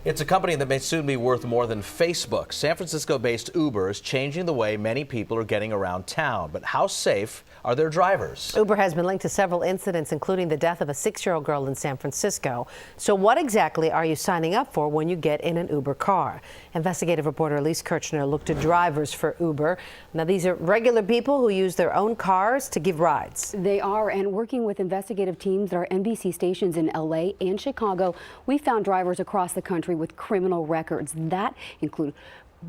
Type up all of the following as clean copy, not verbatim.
It's a company that may soon be worth more than Facebook. San Francisco-based Uber is changing the way many people are getting around town. But how safe are their drivers? Uber has been linked to several incidents, including the death of a 6-year-old girl in San Francisco. So what exactly are you signing up for when you get in an Uber car? Investigative reporter Elise Kirchner looked at drivers for Uber. Now, these are regular people who use their own cars to give rides. They are, and working with investigative teams at our NBC stations in LA and Chicago, we found drivers across the country with criminal records that include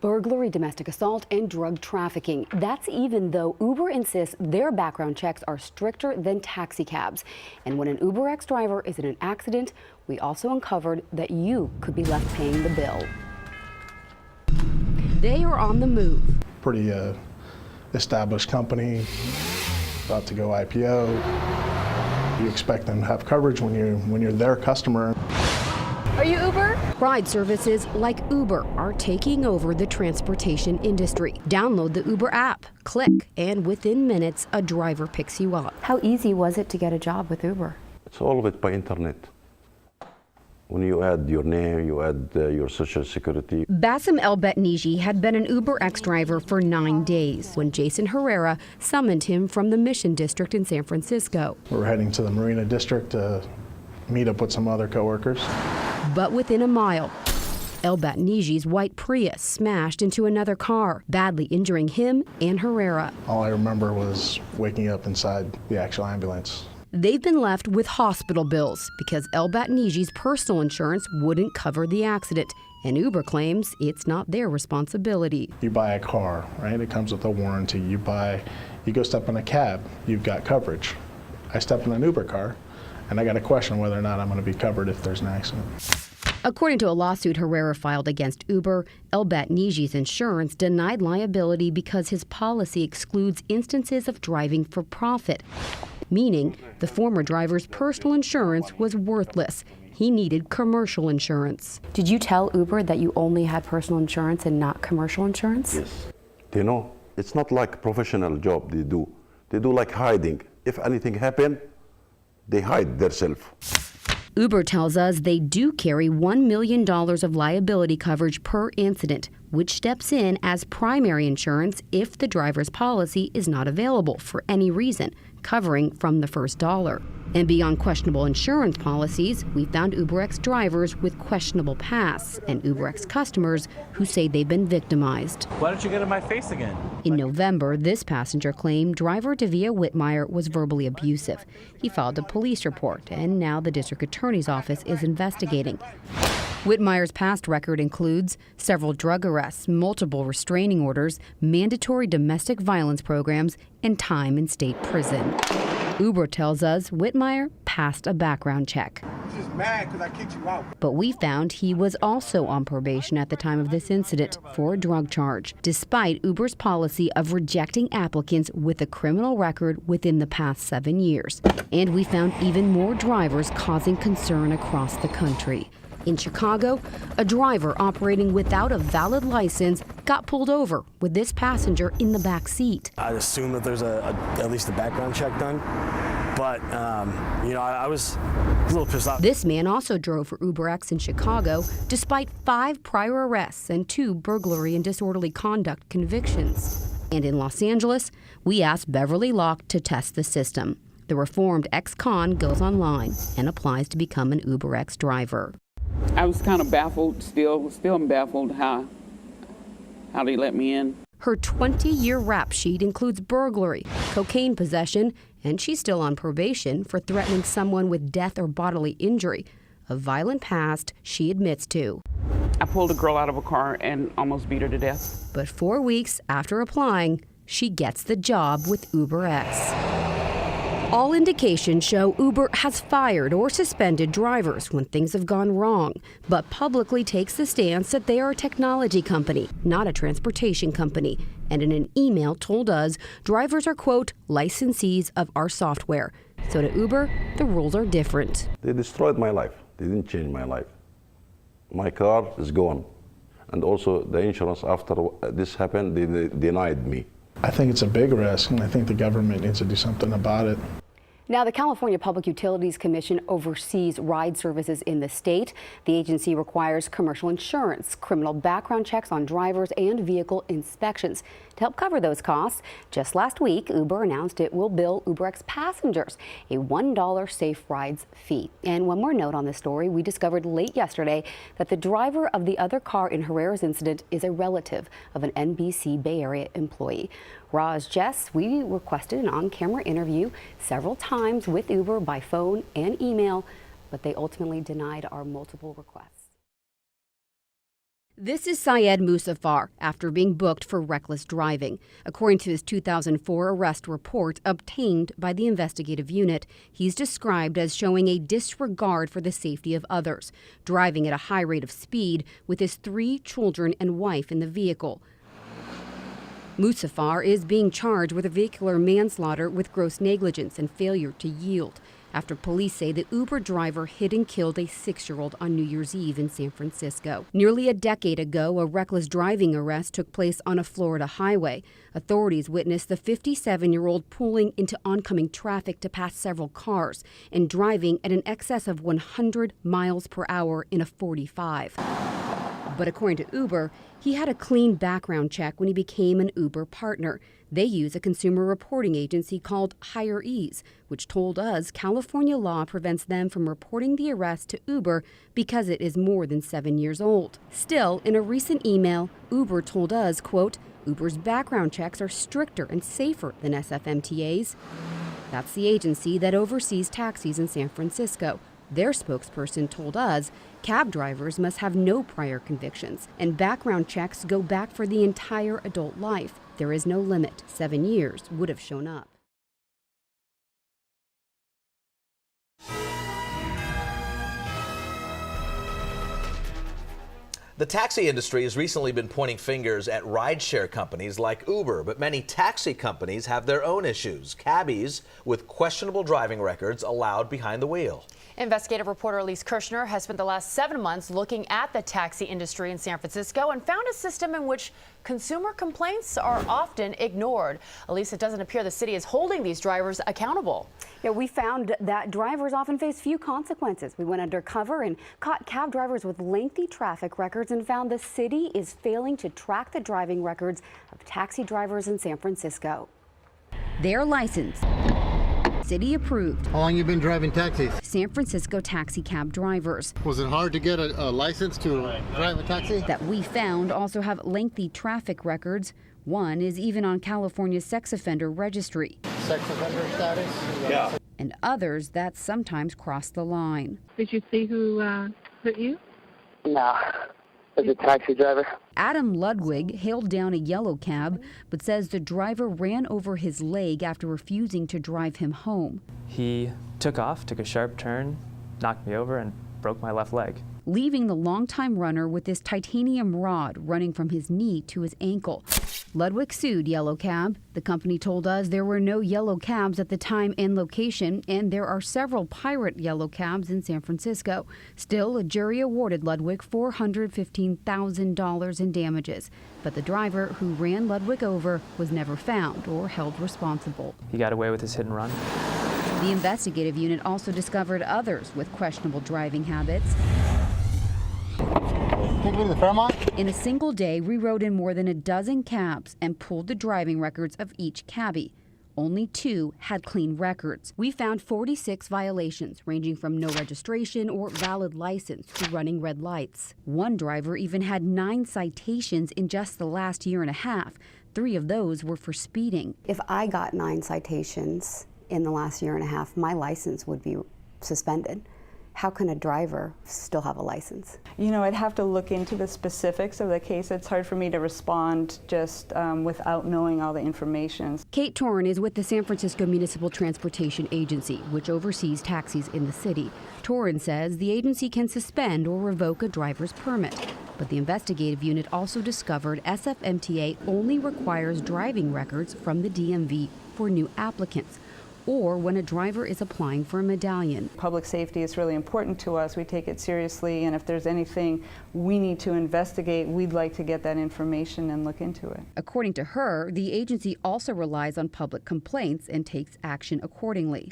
burglary, domestic assault, and drug trafficking. That's even though Uber insists their background checks are stricter than taxi cabs. And when an UberX driver is in an accident, we also uncovered that you could be left paying the bill. They are on the move. Pretty established company, about to go IPO. You expect them to have coverage when you're their customer. Are you Uber? Ride services like Uber are taking over the transportation industry. Download the Uber app, click, and within minutes, a driver picks you up. How easy was it to get a job with Uber? It's all of it by internet. When you add your name, you add your social security. Bassem El-Batniji had been an UberX driver for 9 days when Jason Herrera summoned him from the Mission District in San Francisco. We're heading to the Marina District to meet up with some other coworkers. But within a mile, El-Batniji's white Prius smashed into another car, badly injuring him and Herrera. All I remember was waking up inside the actual ambulance. They've been left with hospital bills because El-Batniji's personal insurance wouldn't cover the accident, and Uber claims it's not their responsibility. You buy a car, right? It comes with a warranty. You go step in a cab, you've got coverage. I step in an Uber car, and I got to question whether or not I'm going to be covered if there's an accident. According to a lawsuit Herrera filed against Uber, El-Batniji's insurance denied liability because his policy excludes instances of driving for profit, meaning the former driver's personal insurance was worthless. He needed commercial insurance. Did you tell Uber that you only had personal insurance and not commercial insurance? Yes. They know. It's not like professional job they do. They do like hiding. If anything happened, they hide themselves. Uber tells us they do carry $1 million of liability coverage per incident, which steps in as primary insurance if the driver's policy is not available for any reason, covering from the first dollar. And beyond questionable insurance policies, we found UberX drivers with questionable pasts and UberX customers who say they've been victimized. Why don't you get in my face again? In November, this passenger claimed driver Davia Whitmire was verbally abusive. He filed a police report, and now the district attorney's office is investigating. Whitmire's past record includes several drug arrests, multiple restraining orders, mandatory domestic violence programs, and time in state prison. Uber tells us Whitmire passed a background check. He's just mad because I kicked you out. But we found he was also on probation at the time of this incident for a drug charge, despite Uber's policy of rejecting applicants with a criminal record within the past 7 years. And we found even more drivers causing concern across the country. In Chicago, a driver operating without a valid license got pulled over with this passenger in the back seat. I'd assume that there's at least a background check done, but I was a little pissed off. This man also drove for UberX in Chicago despite 5 prior arrests and 2 burglary and disorderly conduct convictions. And in Los Angeles, we asked Beverly Locke to test the system. The reformed ex-con goes online and applies to become an UberX driver. I was kind of baffled, still baffled how they let me in. Her 20-year rap sheet includes burglary, cocaine possession, and she's still on probation for threatening someone with death or bodily injury, a violent past she admits to. I pulled a girl out of a car and almost beat her to death. But 4 weeks after applying, she gets the job with UberX. All indications show Uber has fired or suspended drivers when things have gone wrong, but publicly takes the stance that they are a technology company, not a transportation company, and in an email told us drivers are, quote, licensees of our software. So to Uber, the rules are different. They destroyed my life. They didn't change my life. My car is gone. And also the insurance after this happened, they denied me. I think it's a big risk, and I think the government needs to do something about it. Now, the California Public Utilities Commission oversees ride services in the state. The agency requires commercial insurance, criminal background checks on drivers, and vehicle inspections. To help cover those costs, just last week, Uber announced it will bill UberX passengers a $1 Safe Rides fee. And one more note on this story, we discovered late yesterday that the driver of the other car in Herrera's incident is a relative of an NBC Bay Area employee. Raj, Jess, we requested an on-camera interview several times with Uber by phone and email, but they ultimately denied our multiple requests. This is Syed Musafar after being booked for reckless driving. According to his 2004 arrest report obtained by the investigative unit, he's described as showing a disregard for the safety of others, driving at a high rate of speed with his 3 children and wife in the vehicle. Musafar is being charged with vehicular manslaughter with gross negligence and failure to yield after police say the Uber driver hit and killed a 6-year-old on New Year's Eve in San Francisco. Nearly a decade ago, a reckless driving arrest took place on a Florida highway. Authorities witnessed the 57-year-old pulling into oncoming traffic to pass several cars and driving at an excess of 100 miles per hour in a 45. But according to Uber, he had a clean background check when he became an Uber partner. They use a consumer reporting agency called Higher Ease, which told us California law prevents them from reporting the arrest to Uber because it is more than 7 years old. Still, in a recent email, Uber told us, quote, Uber's background checks are stricter and safer than SFMTA's. That's the agency that oversees taxis in San Francisco. Their spokesperson told us cab drivers must have no prior convictions, and background checks go back for the entire adult life. There is no limit. 7 years would have shown up. The taxi industry has recently been pointing fingers at rideshare companies like Uber, but many taxi companies have their own issues. Cabbies with questionable driving records allowed behind the wheel. Investigative reporter Elise Kirshner has spent the last 7 months looking at the taxi industry in San Francisco and found a system in which consumer complaints are often ignored. Elise, it doesn't appear the city is holding these drivers accountable. Yeah, we found that drivers often face few consequences. We went undercover and caught cab drivers with lengthy traffic records and found the city is failing to track the driving records of taxi drivers in San Francisco. Their license, city approved. How long you been driving taxis? San Francisco taxi cab drivers. Was it hard to get a license to drive a taxi? That we found also have lengthy traffic records. One is even on California's sex offender registry. Sex offender status? Yeah. And others that sometimes cross the line. Did you see who hurt you? No. As a taxi driver. Adam Ludwig hailed down a yellow cab, but says the driver ran over his leg after refusing to drive him home. He took off, took a sharp turn, knocked me over, and broke my left leg, leaving the longtime runner with this titanium rod running from his knee to his ankle. Ludwig sued Yellow Cab. The company told us there were no yellow cabs at the time and location, and there are several pirate yellow cabs in San Francisco. Still, a jury awarded Ludwig $415,000 in damages. But the driver who ran Ludwig over was never found or held responsible. He got away with his hit and run. The investigative unit also discovered others with questionable driving habits. Take me to the Fairmont? In a single day, we rode in more than a dozen cabs and pulled the driving records of each cabbie. Only 2 had clean records. We found 46 violations, ranging from no registration or valid license to running red lights. One driver even had 9 citations in just the last year and a half. 3 of those were for speeding. If I got 9 citations in the last year and a half, my license would be suspended. How can a driver still have a license? You know, I'd have to look into the specifics of the case. It's hard for me to respond just without knowing all the information. Kate Torn is with the San Francisco Municipal Transportation Agency, which oversees taxis in the city. Torn says the agency can suspend or revoke a driver's permit. But the investigative unit also discovered SFMTA only requires driving records from the DMV for new applicants, or when a driver is applying for a medallion. Public safety is really important to us. We take it seriously, and if there's anything we need to investigate, we'd like to get that information and look into it. According to her, the agency also relies on public complaints and takes action accordingly.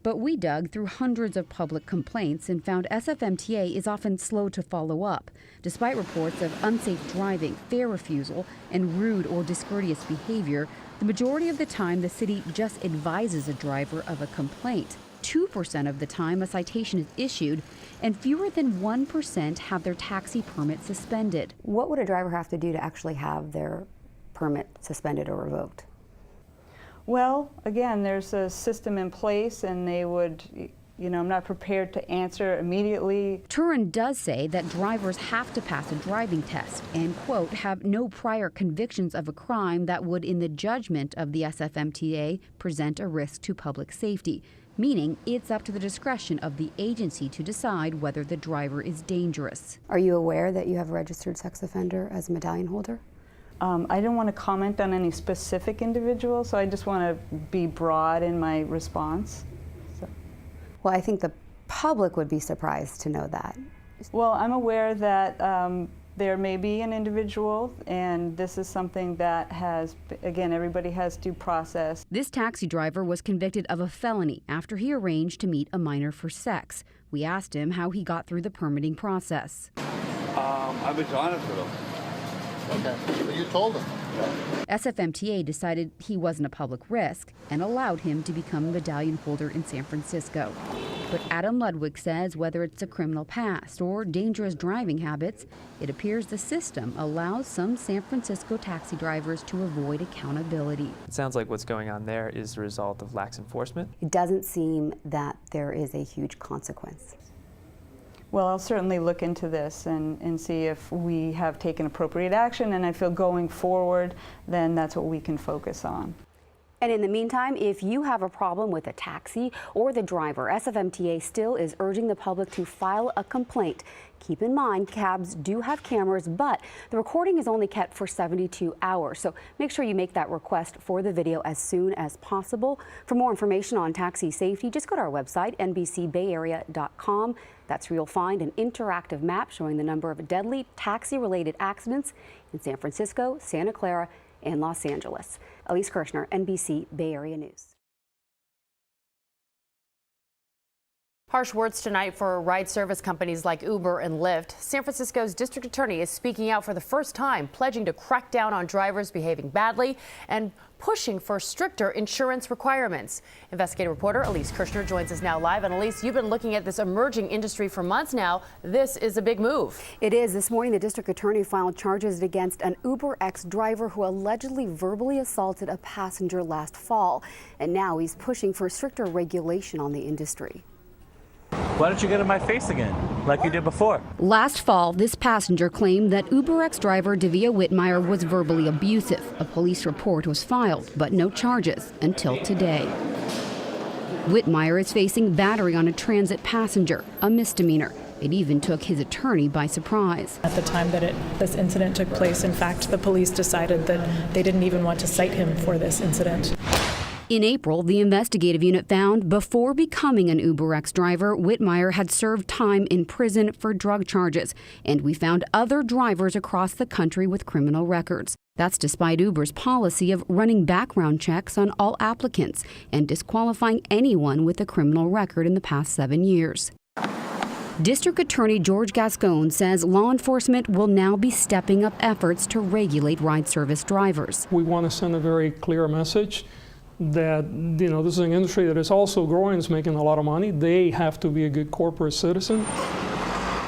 But we dug through hundreds of public complaints and found SFMTA is often slow to follow up. Despite reports of unsafe driving, fare refusal, and rude or discourteous behavior, the majority of the time the city just advises a driver of a complaint. 2% of the time a citation is issued, and fewer than 1% have their taxi permit suspended. What would a driver have to do to actually have their permit suspended or revoked? Well, again, there's a system in place, and they would, I'm not prepared to answer immediately. Turin does say that drivers have to pass a driving test and, quote, have no prior convictions of a crime that would, in the judgment of the SFMTA, present a risk to public safety, meaning it's up to the discretion of the agency to decide whether the driver is dangerous. Are you aware that you have a registered sex offender as a medallion holder? I don't want to comment on any specific individual, so I just want to be broad in my response. So. Well, I think the public would be surprised to know that. Well, I'm aware that there may be an individual, and this is something that has, again, everybody has due process. This taxi driver was convicted of a felony after he arranged to meet a minor for sex. We asked him how he got through the permitting process. I've been honest with him. Okay, well, you told them. SFMTA decided he wasn't a public risk and allowed him to become a medallion holder in San Francisco. But Adam Ludwig says whether it's a criminal past or dangerous driving habits, it appears the system allows some San Francisco taxi drivers to avoid accountability. It sounds like what's going on there is the result of lax enforcement. It doesn't seem that there is a huge consequence. Well, I'll certainly look into this and see if we have taken appropriate action, and I feel going forward, then that's what we can focus on. And in the meantime, if you have a problem with a taxi or the driver, SFMTA still is urging the public to file a complaint. Keep in mind, cabs do have cameras, but the recording is only kept for 72 hours. So make sure you make that request for the video as soon as possible. For more information on taxi safety, just go to our website, NBCBayArea.com. That's where you'll find an interactive map showing the number of deadly taxi-related accidents in San Francisco, Santa Clara, and Los Angeles. Elise Kirshner, NBC Bay Area News. Harsh words tonight for ride service companies like Uber and Lyft. San Francisco's district attorney is speaking out for the first time, pledging to crack down on drivers behaving badly and pushing for stricter insurance requirements. Investigative reporter Elise Kirshner joins us now live. And Elise, you've been looking at this emerging industry for months now. This is a big move. It is. This morning, the district attorney filed charges against an UberX driver who allegedly verbally assaulted a passenger last fall. And now he's pushing for stricter regulation on the industry. Why don't you get in my face again, like you did before? Last fall, this passenger claimed that UberX driver Davia Whitmire was verbally abusive. A police report was filed, but no charges until today. Whitmire is facing battery on a transit passenger, a misdemeanor. It even took his attorney by surprise. At the time that this incident took place, in fact, the police decided that they didn't even want to cite him for this incident. In April, the investigative unit found before becoming an UberX driver, Whitmire had served time in prison for drug charges, and we found other drivers across the country with criminal records. That's despite Uber's policy of running background checks on all applicants and disqualifying anyone with a criminal record in the past 7 years. District Attorney George Gascon says law enforcement will now be stepping up efforts to regulate ride service drivers. We want to send a very clear message that, this is an industry that is also growing, is making a lot of money. They have to be a good corporate citizen.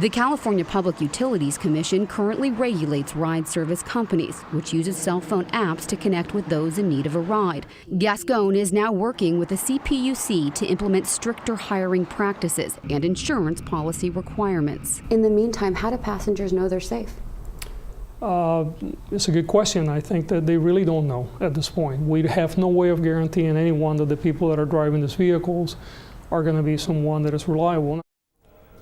The California Public Utilities Commission currently regulates ride service companies, which uses cell phone apps to connect with those in need of a ride. Gascon is now working with the CPUC to implement stricter hiring practices and insurance policy requirements. In the meantime, how do passengers know they're safe? It's a good question. I think that they really don't know at this point. We have no way of guaranteeing anyone that the people that are driving these vehicles are going to be someone that is reliable.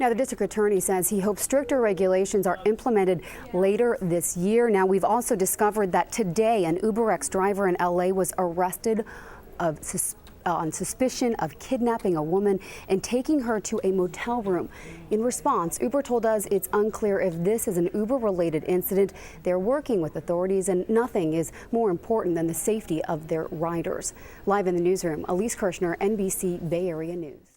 Now, the district attorney says he hopes stricter regulations are implemented later this year. Now, we've also discovered that today an UberX driver in LA was arrested on suspicion of kidnapping a woman and taking her to a motel room. In response, Uber told us it's unclear if this is an Uber-related incident. They're working with authorities, and nothing is more important than the safety of their riders. Live in the newsroom, Elise Kirshner, NBC Bay Area News.